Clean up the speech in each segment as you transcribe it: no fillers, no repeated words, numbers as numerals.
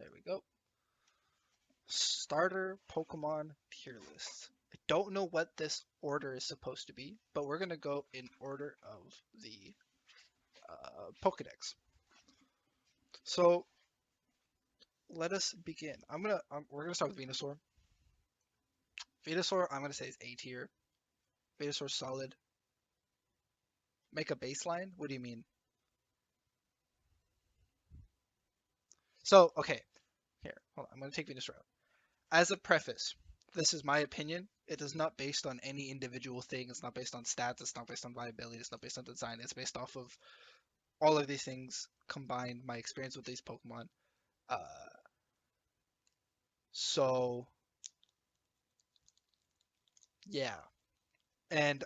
There we go. Starter Pokemon tier list. I don't know what this order is supposed to be, but we're gonna go in order of the Pokedex. So let us begin. We're gonna start with Venusaur. Venusaur, I'm gonna say is A tier. Venusaur solid. Make a baseline? What do you mean? So okay, here, hold on. I'm gonna take Venusaur out. As a preface, this is my opinion. It is not based on any individual thing. It's not based on stats. It's not based on viability. It's not based on design. It's based off of all of these things combined. My experience with these Pokemon. Uh, so yeah, and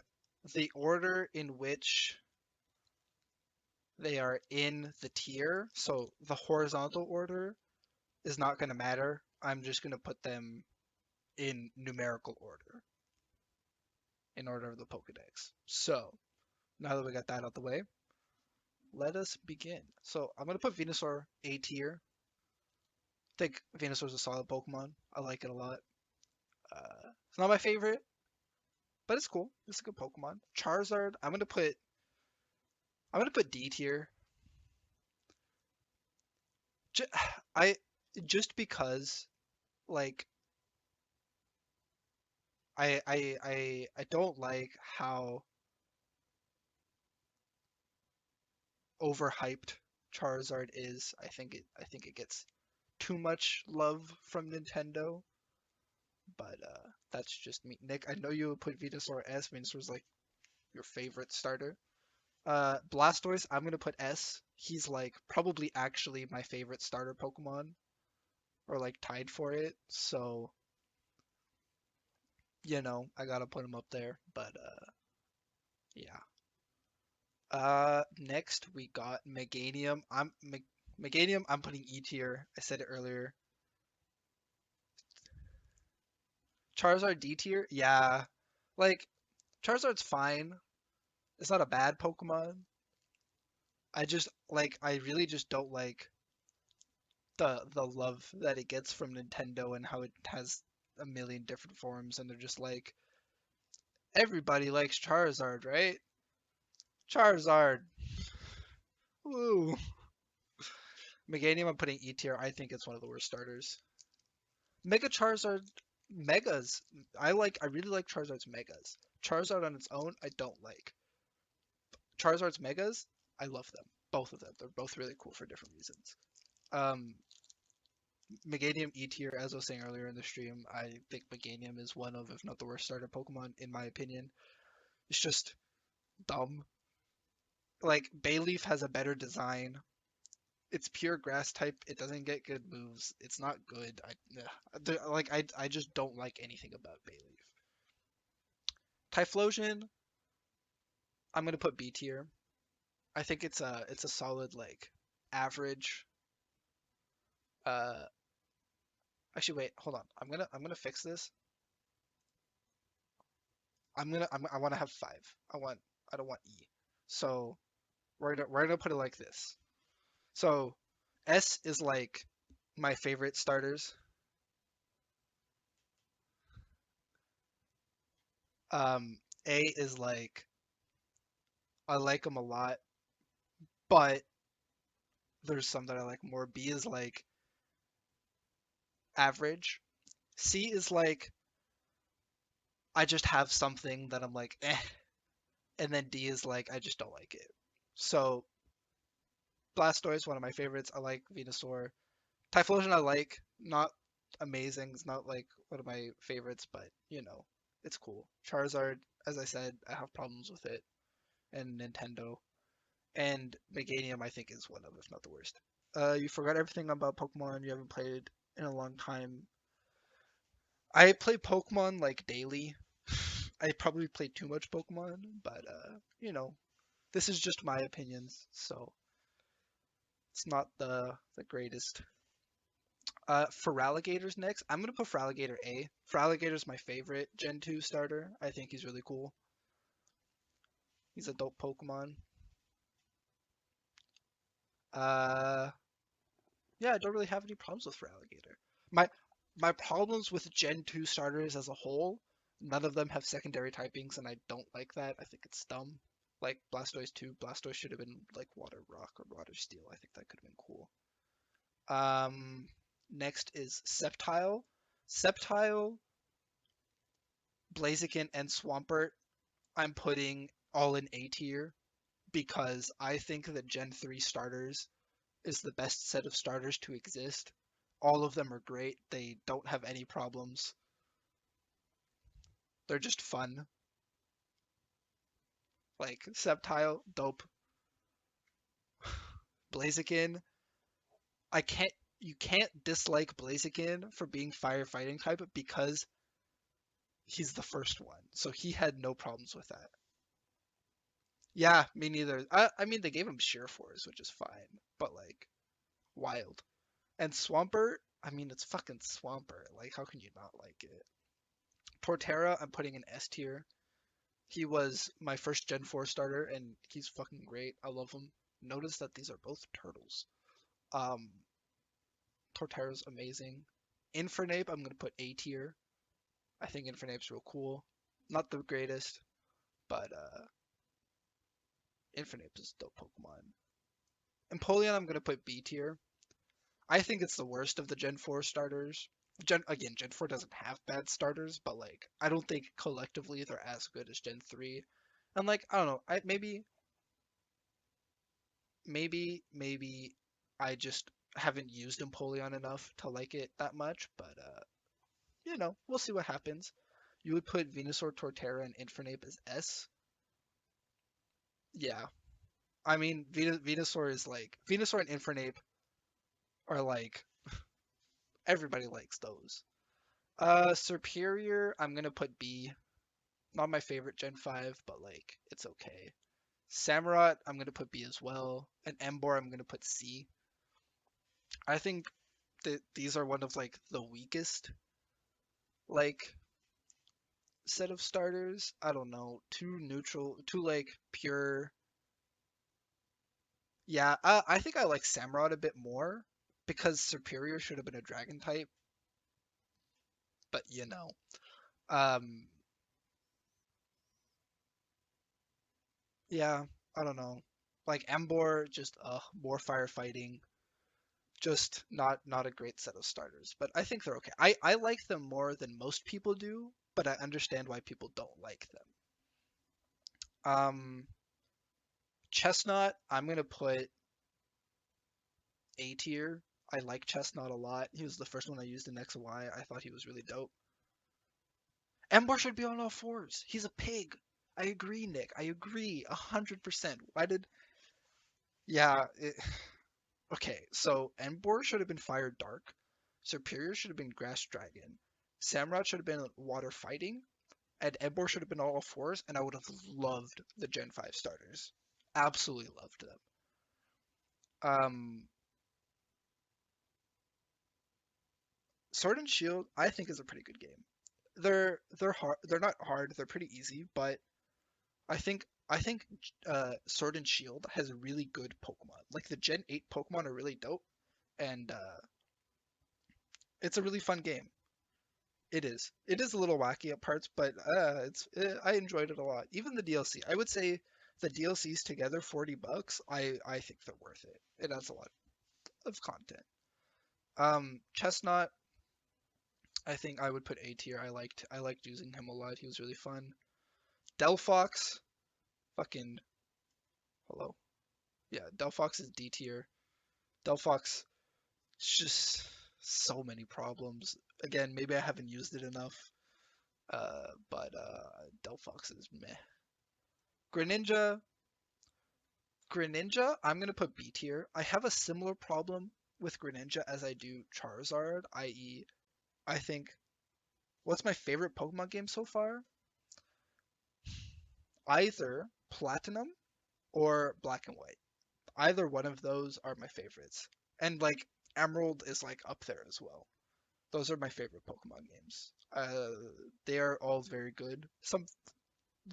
the order in which they are in the tier. So the horizontal order is not going to matter. I'm just going to put them in numerical order, in order of the Pokedex. So now that we got that out the way, let us begin. So I'm going to put Venusaur A tier. I think Venusaur is a solid Pokemon. I like it a lot. It's not my favorite, but it's cool. It's a good Pokemon. Charizard, I'm gonna put D tier. J- I just because like I don't like how overhyped Charizard is. I think it gets too much love from Nintendo, but that's just me. Nick, I know you would put Venusaur S. Venusaur's like your favorite starter. Blastoise, I'm gonna put S. He's like probably actually my favorite starter Pokemon, or like tied for it. So, I gotta put him up there. But yeah. Next we got Meganium. Meganium. I'm putting E tier. I said it earlier. Charizard D tier. Yeah, like Charizard's fine. It's not a bad Pokemon. I really just don't like the love that it gets from Nintendo and how it has a million different forms, and they're just like, everybody likes Charizard, right? Charizard. Woo. Meganium, I'm putting E tier. I think it's one of the worst starters. Mega Charizard Megas. I really like Charizard's Megas. Charizard on its own, I don't like. Charizard's Megas, I love them. Both of them. They're both really cool for different reasons. Um, Meganium E tier, as I was saying earlier in the stream, I think Meganium is one of, if not the worst starter Pokemon, in my opinion. It's just dumb. Like, Bayleaf has a better design. It's pure grass type. It doesn't get good moves. It's not good. I just don't like anything about Bayleaf. Typhlosion, I'm gonna put B tier. I think it's a solid like average. Uh, Actually, wait, hold on. I'm gonna fix this. I want to have 5. I don't want E. So we're gonna put it like this. So S is like my favorite starters. A is like I like them a lot, but there's some that I like more. B is like average. C is like I just have something that I'm like eh, and then D is like I just don't like it. So Blastoise, one of my favorites. I like Venusaur. Typhlosion I like, not amazing. It's not like one of my favorites, but it's cool. Charizard, as I said, I have problems with it, and Nintendo. And Meganium, I think, is one of, if not the worst. You forgot everything about Pokemon you haven't played in a long time. I play Pokemon like daily. I probably play too much Pokemon, but this is just my opinions, so it's not the greatest. Feraligator's next. I'm gonna put Feraligator A. Feraligator's my favorite Gen 2 starter. I think he's really cool. He's a dope Pokemon. Uh, Yeah, I don't really have any problems with Feraligatr. My my problems with Gen 2 starters as a whole, none of them have secondary typings, and I don't like that. I think it's dumb. Like Blastoise 2, Blastoise should have been like Water Rock or Water Steel. I think that could have been cool. Um, Next is Sceptile. Sceptile, Blaziken, and Swampert, I'm putting all in A tier because I think that Gen 3 starters is the best set of starters to exist. All of them are great. They don't have any problems. They're just fun. Like Sceptile, dope. Blaziken, I can't you can't dislike Blaziken for being firefighting type because he's the first one. So he had no problems with that. Yeah, me neither. I mean they gave him Sheer Force, which is fine, but like wild. And Swampert, I mean it's fucking Swampert. Like how can you not like it? Torterra, I'm putting in S tier. He was my first Gen 4 starter, and he's fucking great. I love him. Notice that these are both turtles. Um, Torterra's amazing. Infernape, I'm gonna put A tier. I think Infernape's real cool. Not the greatest, but Infernape is a dope Pokemon. Empoleon, I'm gonna put B tier. I think it's the worst of the Gen 4 starters. Gen 4 doesn't have bad starters, but like I don't think collectively they're as good as Gen 3. And like I don't know, maybe I just haven't used Empoleon enough to like it that much, but we'll see what happens. You would put Venusaur, Torterra, and Infernape as S. Yeah, I mean Venusaur is like Venusaur and Infernape are like everybody likes those. Superior, I'm gonna put B. Not my favorite Gen 5, but like it's okay. Samurott, I'm gonna put B as well, and Emboar, I'm gonna put C. I think that these are one of like the weakest like set of starters. I don't know, too neutral, too like pure. Yeah, I think I like Samurott a bit more because Superior should have been a Dragon type, but um, yeah, I don't know. Like Emboar, just more firefighting, just not a great set of starters. But I think they're okay. I like them more than most people do, but I understand why people don't like them. Um, Chestnut, I'm gonna put A tier. I like Chestnut a lot. He was the first one I used in X and Y. I thought he was really dope. Ember should be on all fours. He's a pig. I agree, Nick. I agree 100%. Why did? Yeah. Okay, so Ember should have been Fire Dark. Superior should have been Grass Dragon. Samurott should have been Water Fighting. And Ember should have been all fours. And I would have loved the Gen 5 starters. Absolutely loved them. Um, Sword and Shield, I think, is a pretty good game. They're hard. They're not hard. They're pretty easy, but I think Sword and Shield has really good Pokemon. Like the Gen 8 Pokemon are really dope, and it's a really fun game. It is. It is a little wacky at parts, but I enjoyed it a lot. Even the DLC. I would say the DLCs together, $40. I think they're worth it. It adds a lot of content. Chestnut, I think I would put A tier. I liked using him a lot. He was really fun. Delphox, fucking hello. Yeah, Delphox is D tier. Delphox, it's just so many problems. Again, maybe I haven't used it enough. But Delphox is meh. Greninja, Greninja, I'm gonna put B tier. I have a similar problem with Greninja as I do Charizard, i.e., I think what's my favorite Pokemon game so far? Either Platinum or Black and White. Either one of those are my favorites. And like Emerald is like up there as well. Those are my favorite Pokemon games. They are all very good. Some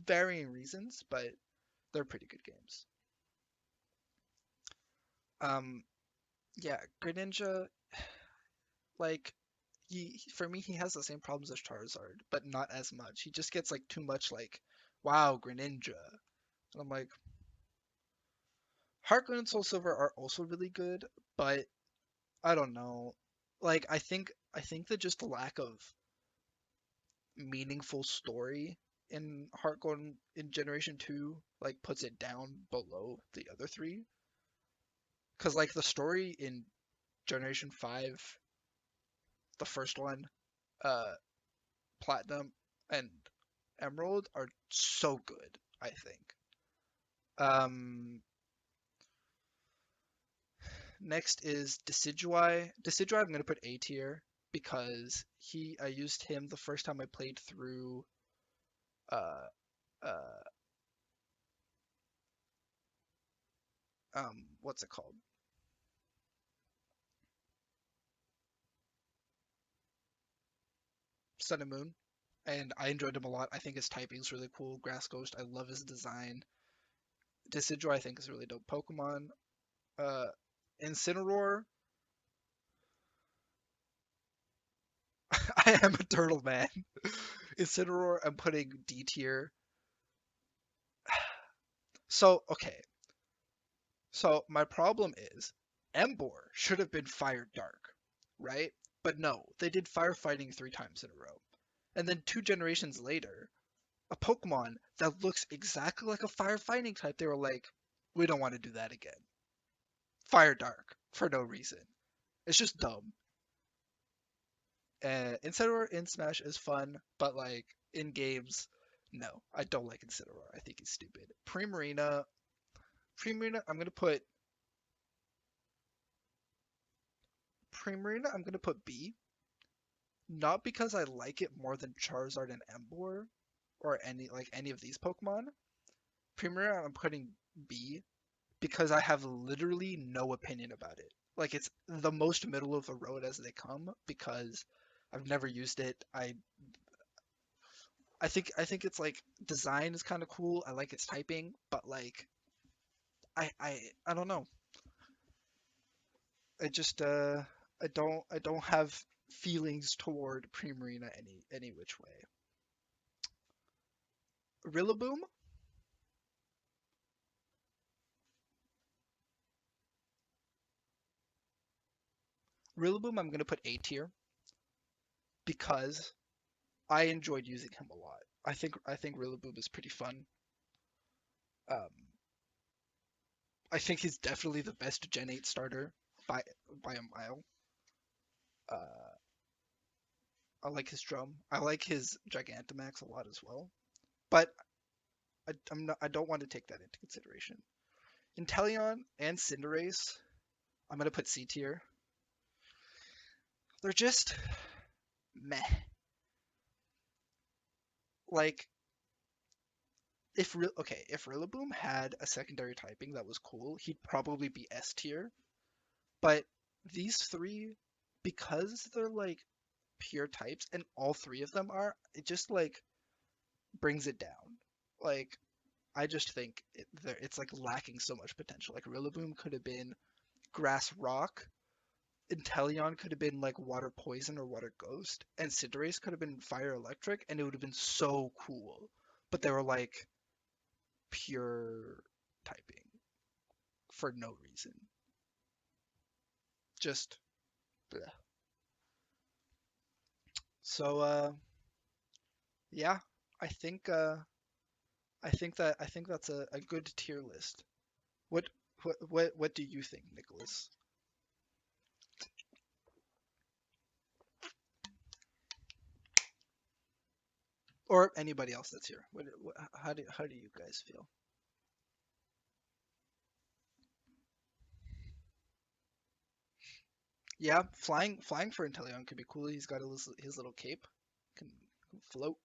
varying reasons, but they're pretty good games. Um, Yeah, Greninja, like for me he has the same problems as Charizard, but not as much. He just gets like too much like, wow, Greninja. And I'm like, Heart Gold and Soul Silver are also really good, but I don't know. Like I think that just the lack of meaningful story in Heart Gold in Generation 2 like puts it down below the other three. Cause like the story in Generation 5, the first one, uh Platinum and Emerald are so good, I think. Um Next is Decidueye. Decidueye I'm gonna put A tier because I used him the first time I played through uh uh what's it called? Sun and Moon. And I enjoyed him a lot. I think his typing is really cool. Grass Ghost, I love his design. Decidueye I think is a really dope Pokemon. Uh Incineroar, I am a turtle man. Incineroar I'm putting D tier. So okay, so my problem is Emboar should have been Fire Dark, right? But no, they did firefighting 3 times in a row. And then 2 generations later, a Pokemon that looks exactly like a firefighting type, they were like, we don't want to do that again. Fire Dark for no reason. It's just dumb. Incineroar in Smash is fun, but like in games, no, I don't like Incineroar. I think he's stupid. Primarina, I'm gonna put B. Not because I like it more than Charizard and Emboar or any of these Pokemon. Primarina I'm putting B because I have literally no opinion about it. Like it's the most middle of the road as they come because I've never used it. I think it's like design is kind of cool. I like its typing, but like I don't know. I just I don't have feelings toward Primarina any which way. Rillaboom, Rillaboom I'm gonna put A tier because I enjoyed using him a lot. I think Rillaboom is pretty fun. Um, I think he's definitely the best Gen 8 starter by by a mile. Uh, I like his drum. I like his Gigantamax a lot as well. But I don't want to take that into consideration. Inteleon and Cinderace, I'm gonna put C tier. They're just meh. Like if Rillaboom had a secondary typing that was cool, he'd probably be S tier. But these three, because they're like pure types, and all three of them are, it just like brings it down. Like I just think it's like lacking so much potential. Like Rillaboom could have been Grass Rock, Inteleon could have been like Water Poison or Water Ghost, and Cinderace could have been Fire Electric, and it would have been so cool. But they were like pure typing for no reason. Just bleh. So yeah, I think I think that's a good tier list. What what do you think, Nicholas? Or anybody else that's here? How do you guys feel? Yeah, flying for Inteleon could be cool. He's got his little cape, can float.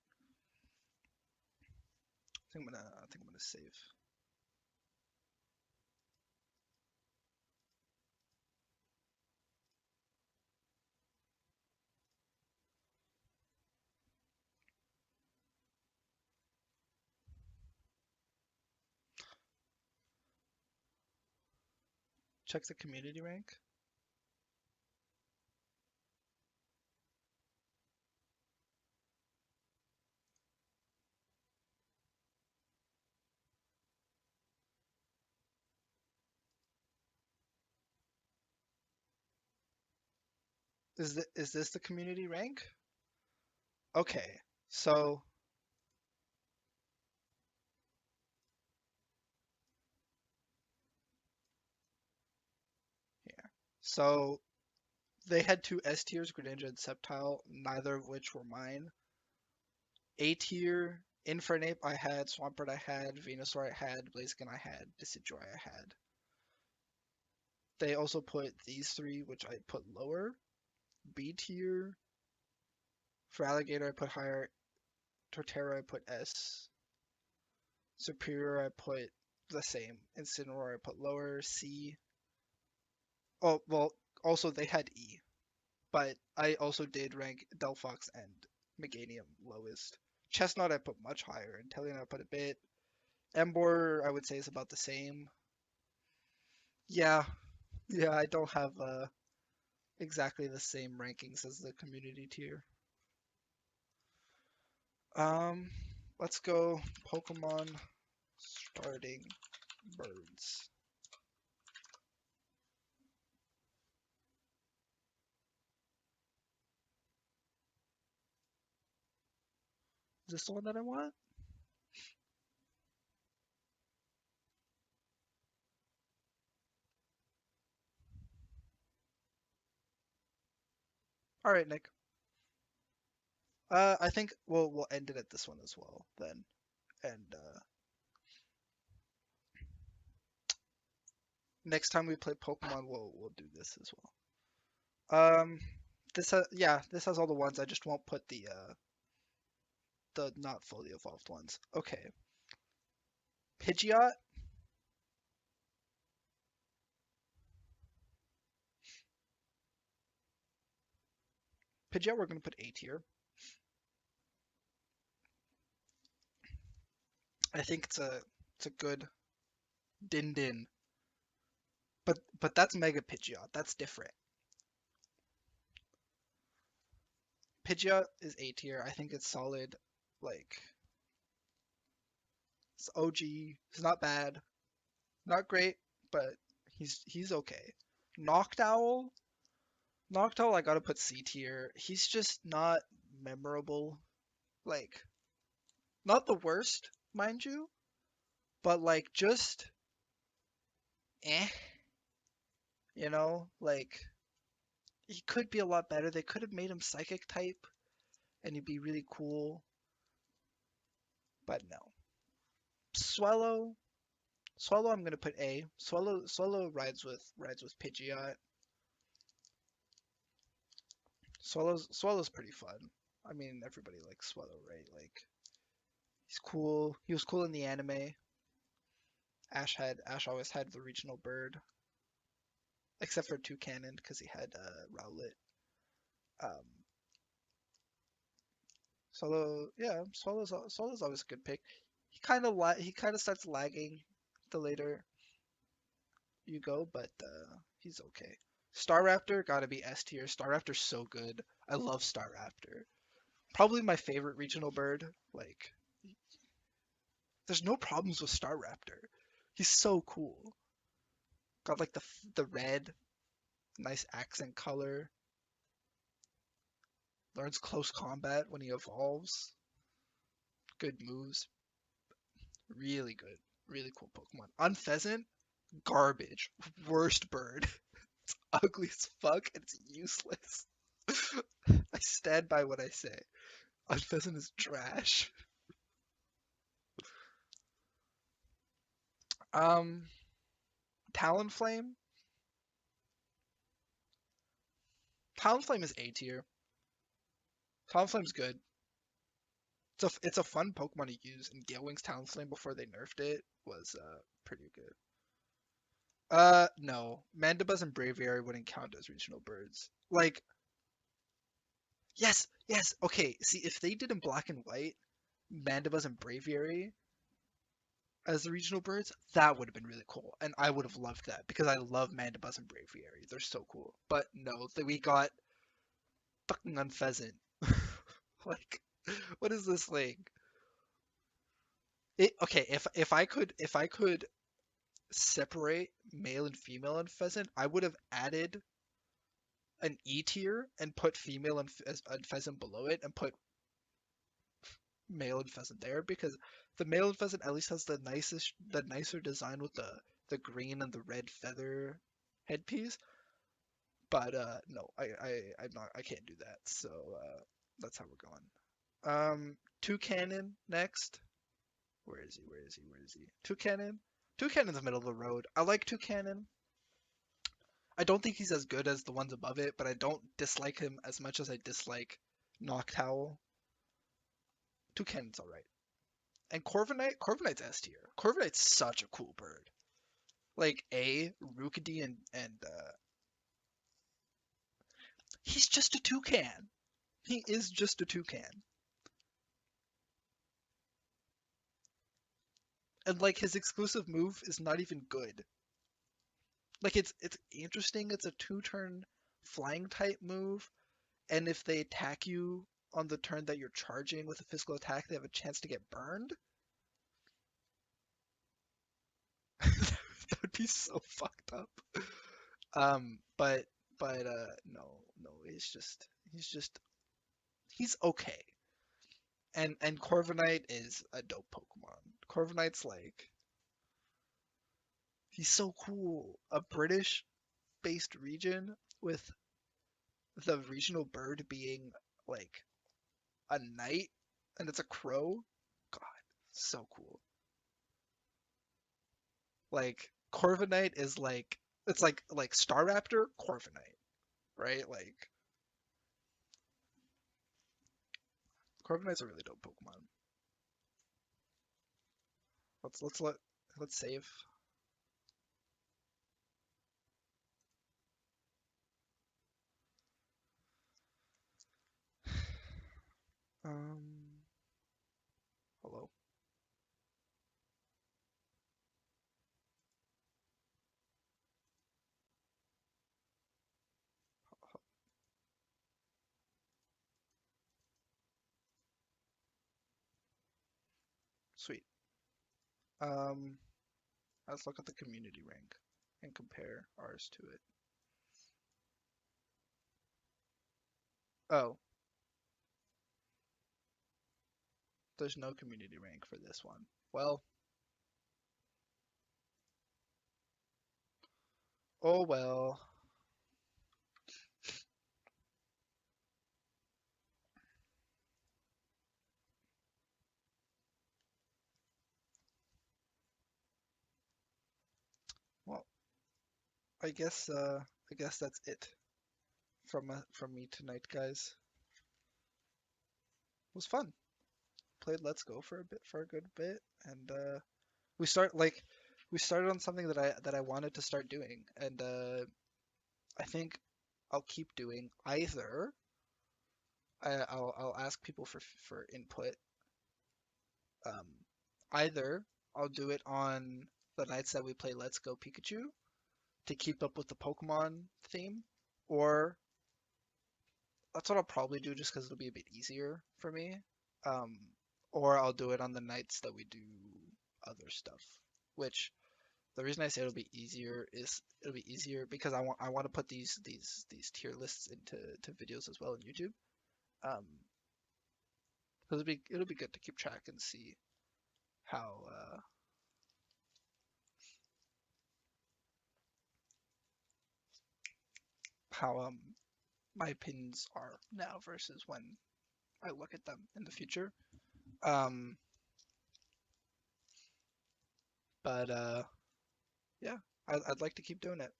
I think I'm gonna save. Check the community rank. Is this the community rank? Okay, so yeah, so they had two S tiers, Greninja and Sceptile, neither of which were mine. A tier, Infernape I had, Swampert I had, Venusaur I had, Blaziken I had, Decidueye I had. They also put these three, which I put lower. B tier, for Alligator I put higher, Torterra I put S, Superior I put the same, Incineroar I put lower, C. Oh, well, also they had E, but I also did rank Delphox and Meganium lowest. Chestnut I put much higher, and Inteleon I put a bit. Emboar I would say is about the same. Yeah, yeah, I don't have exactly the same rankings as the community tier. Um, let's go Pokemon starting birds. Is this the one that I want? All right, Nick. I think we'll end it at this one as well then, and next time we play Pokemon, we'll do this as well. Yeah, this has all the ones. I just won't put the not fully evolved ones. Okay, Pidgeot. Pidgeot, we're gonna put A tier. I think it's a good Din Din, but that's Mega Pidgeot. That's different. Pidgeot is A tier. I think it's solid. Like it's OG. He's not bad, not great, but he's okay. Noctowl. Noctowl, I gotta put C tier. He's just not memorable. Like, not the worst, mind you, but like just eh. Like he could be a lot better. They could have made him psychic type, and he'd be really cool, but no. Swallow. Swallow, I'm gonna put A. Swallow rides with Pidgeot. Swallow's pretty fun. I mean, everybody likes Swallow, right? Like he's cool. He was cool in the anime. Ash always had the regional bird, except for Toucanon because he had Rowlet. Um, yeah, Swallow's always a good pick. He kind of starts lagging the later you go, but he's okay. Staraptor gotta be S tier. Staraptor's so good. I love Staraptor. Probably my favorite regional bird. Like, there's no problems with Staraptor. He's so cool. Got like the red, nice accent color. Learns close combat when he evolves. Good moves. Really good. Really cool Pokemon. Unpheasant, garbage. Worst bird. Ugly as fuck. It's useless. I stand by what I say. Unpheasant is trash. Um, Talonflame. Talonflame is A tier. Talonflame's good. It's a fun Pokemon to use, and Gale Wing's Talonflame before they nerfed it was pretty good. No. Mandibuzz and Braviary wouldn't count as regional birds. Like, yes, yes. Okay, see, if they did in black and white, Mandibuzz and Braviary as the regional birds, that would have been really cool, and I would have loved that because I love Mandibuzz and Braviary. They're so cool. But no, that we got fucking Unpheasant. Like, what is this thing? Okay, if I could separate male and female Unpheasant, I would have added an E tier and put female and pheasant below it and put male and pheasant there because the male and pheasant at least has the nicer design with the green and the red feather headpiece. But no, I can't do that. So that's how we're going. Toucanon next. Where is he? Where is he? Where is he? Toucanon. Toucanon's the middle of the road. I like Toucanon. I don't think he's as good as the ones above it, but I don't dislike him as much as I dislike Noctowl. Toucanon's alright. And Corviknight's S tier. Corviknight's such a cool bird. Like Rookidee and he's just a toucan. He is just a toucan. And like his exclusive move is not even good. Like it's interesting. It's a two-turn flying type move, and if they attack you on the turn that you're charging with a physical attack, they have a chance to get burned. That would be so fucked up. But no, no, he's okay. And Corviknight is a dope Pokemon. Corviknight's like he's so cool. A British-based region with the regional bird being like a knight and it's a crow. God, so cool. Like Corviknight is like it's like Staraptor, Corviknight, right? Like Corviknight's a really dope Pokemon. Let's save. Um, hello. Sweet. Um, let's look at the community rank and compare ours to it. Oh, there's no community rank for this one. Well, oh well. Well, I guess that's it from me tonight, guys. It was fun. Played Let's Go for a good bit, and we start like we started on something that I wanted to start doing, and I think I'll keep doing either. I'll ask people for input. Um, either I'll do it on the nights that we play Let's Go Pikachu to keep up with the Pokemon theme, or that's what I'll probably do just because it'll be a bit easier for me. Um, or I'll do it on the nights that we do other stuff. Which the reason I say it'll be easier is it'll be easier because I want to put these tier lists into videos as well on YouTube. Um, because it'll be good to keep track and see how how my opinions are now versus when I look at them in the future. Um, but yeah, I'd like to keep doing it.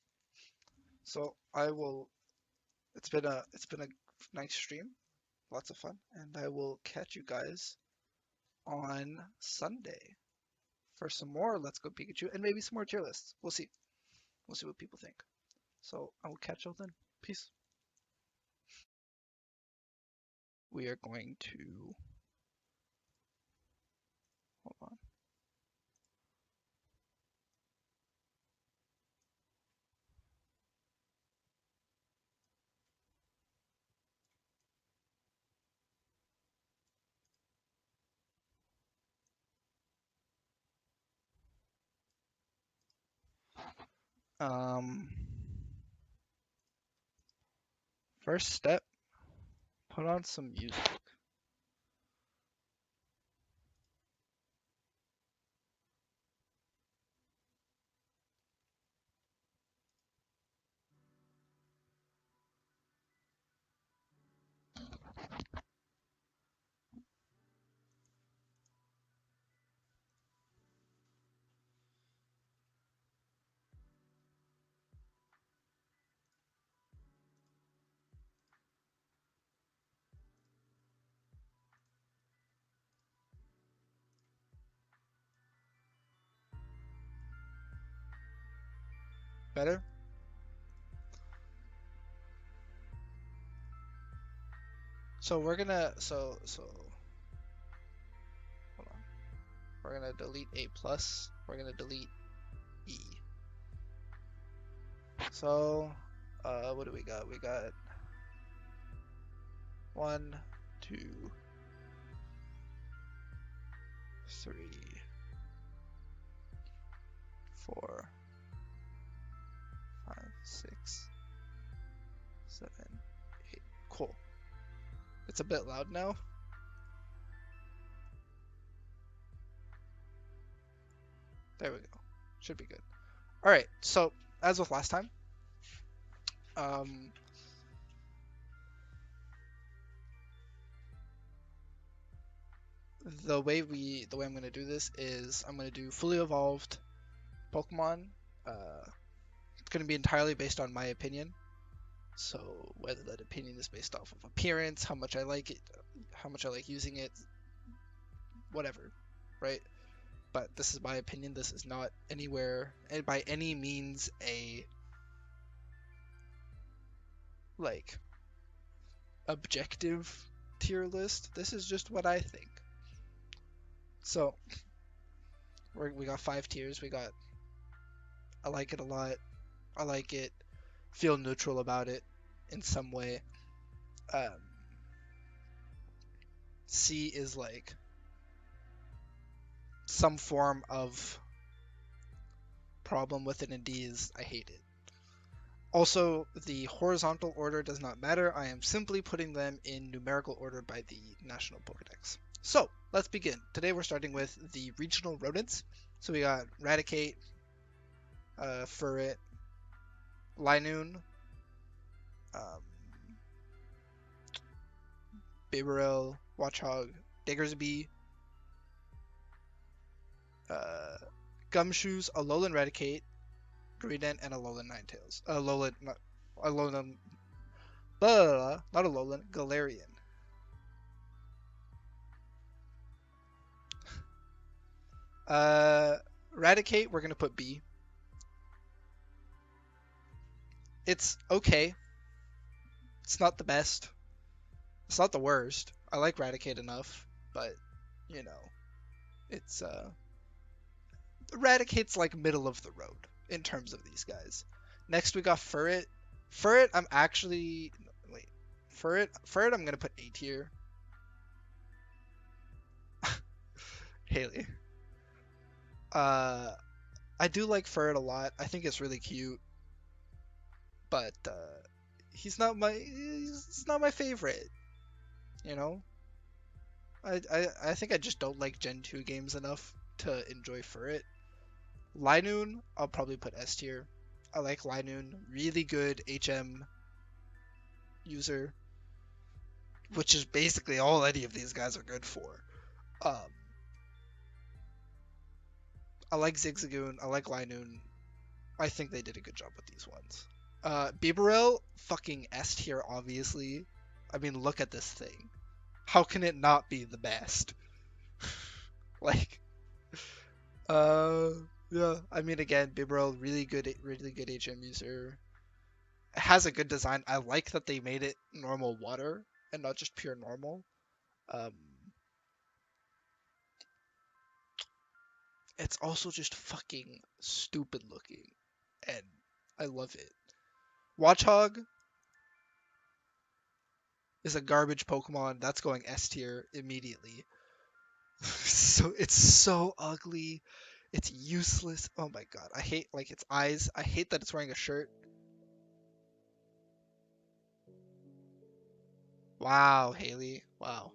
So I will. It's been a nice stream, lots of fun, and I will catch you guys on Sunday for some more Let's Go Pikachu and maybe some more tier lists. We'll see. We'll see what people think. So I will catch you then. Peace. We are going to hold on. First step, put on some music. Better? So we're gonna hold on. We're gonna delete A plus. We're gonna delete E. So what do we got? We got 1, 2, 3, 4, 5, 6, 7, 8. Cool. It's a bit loud now. There we go. Should be good. All right. So as with last time, um, the way I'm gonna do this is I'm gonna do fully evolved Pokemon. It's gonna be entirely based on my opinion. So whether that opinion is based off of appearance, how much I like it, how much I like using it, whatever, right? But this is my opinion. This is not anywhere and by any means a like objective tier list. This is just what I think. So we got 5 tiers. We got I like it a lot. I like it. Feel neutral about it in some way. Um, C is like some form of problem with it, and D is I hate it. Also, the horizontal order does not matter. I am simply putting them in numerical order by the National Pokedex. So, let's begin. Today we're starting with the regional rodents. So we got Raticate, Furret, Linoon, um, Bibarel, Watchog, Diggersby, uh, Gumshoes, Alolan Raticate, Greedent, and Alolan Ninetales. Alolan, not Alolan, Galarian. Raticate, we're gonna put B. It's okay. It's not the best. It's not the worst. I like Raticate enough, but you know, it's Raticate's like middle of the road in terms of these guys. Next we got Furret. Furret, I'm actually wait. Furret, I'm gonna put A tier. Haley. Uh, I do like Furret a lot. I think it's really cute, but he's not my favorite. You know, I think I just don't like Gen 2 games enough to enjoy Furret. Linoon, I'll probably put S tier. I like Linoon, really good HM user, which is basically all any of these guys are good for. Um, I like Zigzagoon, I like Linoon. I think they did a good job with these ones. Bibarel, fucking S tier, obviously. I mean, look at this thing. How can it not be the best? Like, uh, yeah. I mean, again, Bibarel, really good HM user. It has a good design. I like that they made it normal water and not just pure normal. Um, it's also just fucking stupid looking, and I love it. Watchog is a garbage Pokemon. That's going S tier immediately. So it's so ugly. It's useless. Oh my god. I hate like its eyes. I hate that it's wearing a shirt. Wow, Haley. Wow.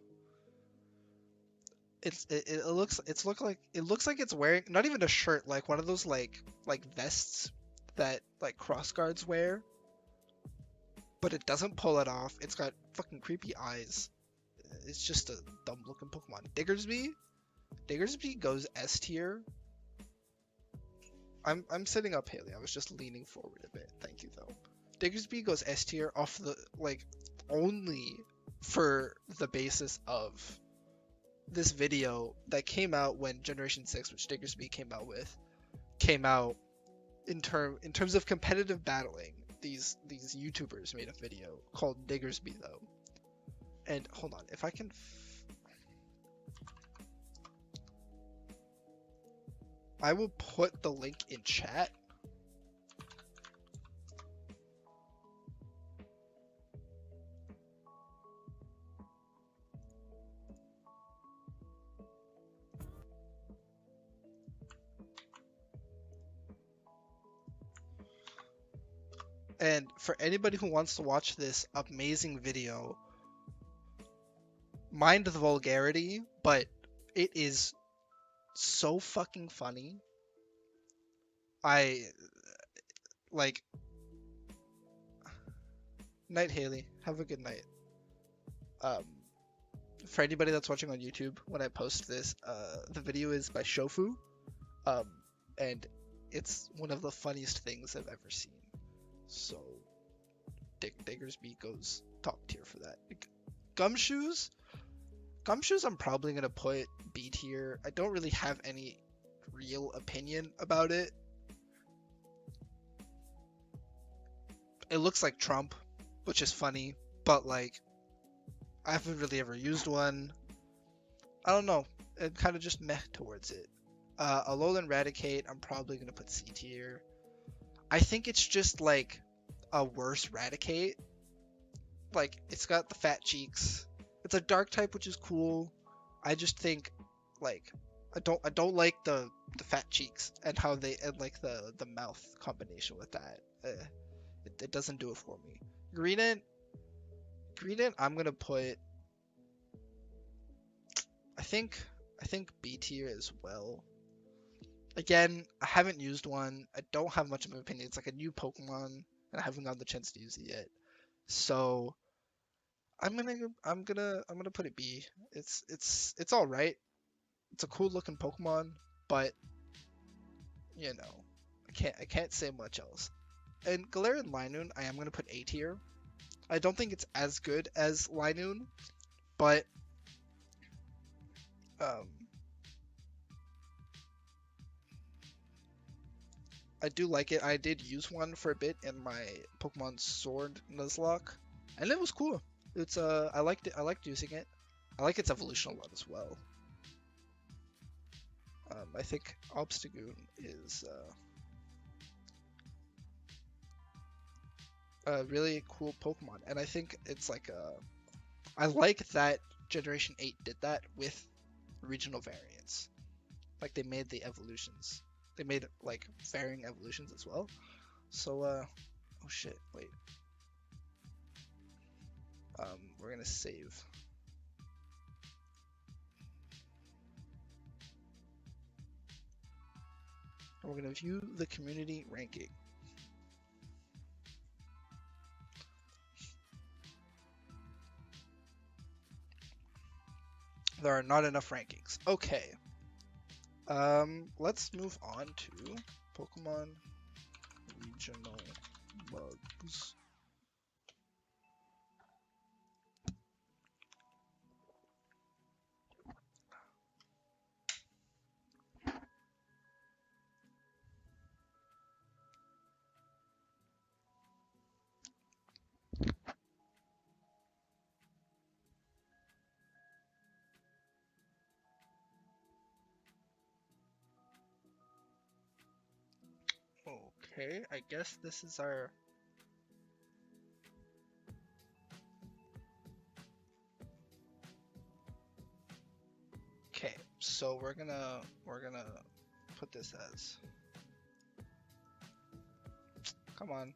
It looks like it's wearing not even a shirt, like one of those like vests that like cross guards wear, but it doesn't pull it off. It's got fucking creepy eyes. It's just a dumb looking Pokemon. Diggersby goes S tier. I'm sitting up, Haley. I was just leaning forward a bit. Thank you though. Diggersby goes S tier off the like only for the basis of this video that came out when Generation 6, which Diggersby came out with, came out in terms of competitive battling. These YouTubers made a video called Diggersby though. And hold on, if I can I will put the link in chat. And for anybody who wants to watch this amazing video, mind the vulgarity, but it is so fucking funny. I like night, Haley. Have a good night. Um, for anybody that's watching on YouTube, when I post this, the video is by Shofu, um, and it's one of the funniest things I've ever seen. So, Diggersby goes top tier for that. Gumshoes, I'm probably gonna put B tier. I don't really have any real opinion about it. It looks like Trump, which is funny, but like I haven't really ever used one. I don't know. It kind of just meh towards it. Alolan Raticate, I'm probably gonna put C tier. I think it's just like a worse Raticate. Like it's got the fat cheeks. It's a dark type, which is cool. I just think like I don't like the fat cheeks and how they and like the mouth combination with that. It doesn't do it for me. Greedent, I'm gonna put. I think B tier as well. Again, I haven't used one. I don't have much of an opinion. It's like a new Pokemon, and I haven't gotten the chance to use it yet. So I'm gonna put it B. It's all right. It's a cool looking Pokemon, but you know, I can't say much else. And Galarian Linoon, I am gonna put A tier. I don't think it's as good as Linoon, but um, I do like it. I did use one for a bit in my Pokemon Sword Nuzlocke, and it was cool. It's I liked it. I liked using it. I like its evolution a lot as well. I think Obstagoon is a really cool Pokemon, and I think it's like I like that Generation 8 did that with regional variants. Like they made the evolutions. They made like varying evolutions as well. So oh shit, wait. We're gonna save. And we're gonna view the community ranking. There are not enough rankings. Okay. Let's move on to Pokemon regional bugs. Okay, I guess this is our okay, so we're gonna put this as come on.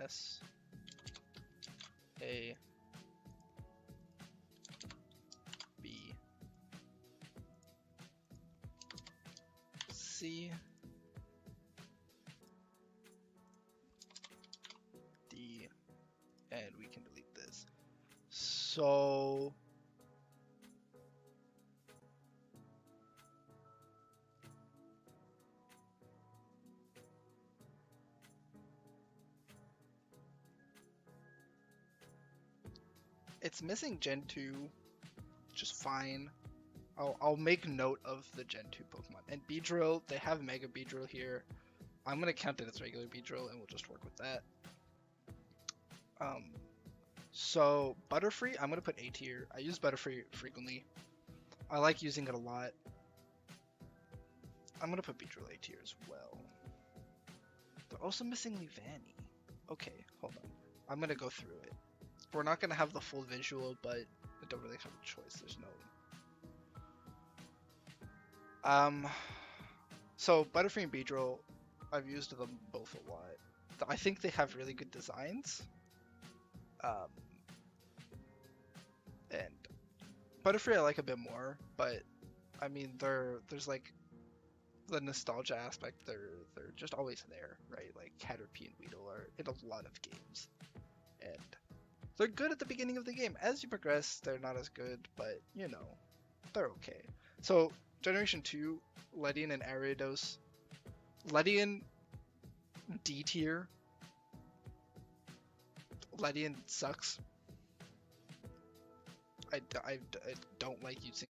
S A B C D, and we can delete this. So it's missing Gen 2, just fine. I'll make note of the Gen 2 Pokemon. And Beedrill, they have Mega Beedrill here. I'm gonna count it as regular Beedrill, and we'll just work with that. So Butterfree, I'm gonna put A tier. I use Butterfree frequently. I like using it a lot. I'm gonna put Beedrill A tier as well. They're also missing Leavanny. Okay, hold on. I'm gonna go through it. We're not gonna have the full visual, but I don't really have a choice. There's no. So Butterfree and Beedrill, I've used them both a lot. I think they have really good designs. And Butterfree I like a bit more, but I mean there's like the nostalgia aspect. They're just always there, right? Like Caterpie and Weedle are in a lot of games, and they're good at the beginning of the game. As you progress, they're not as good, but you know, they're okay. So Generation 2, Ledian and Ariados. Ledian D tier. Ledian sucks. I don't like using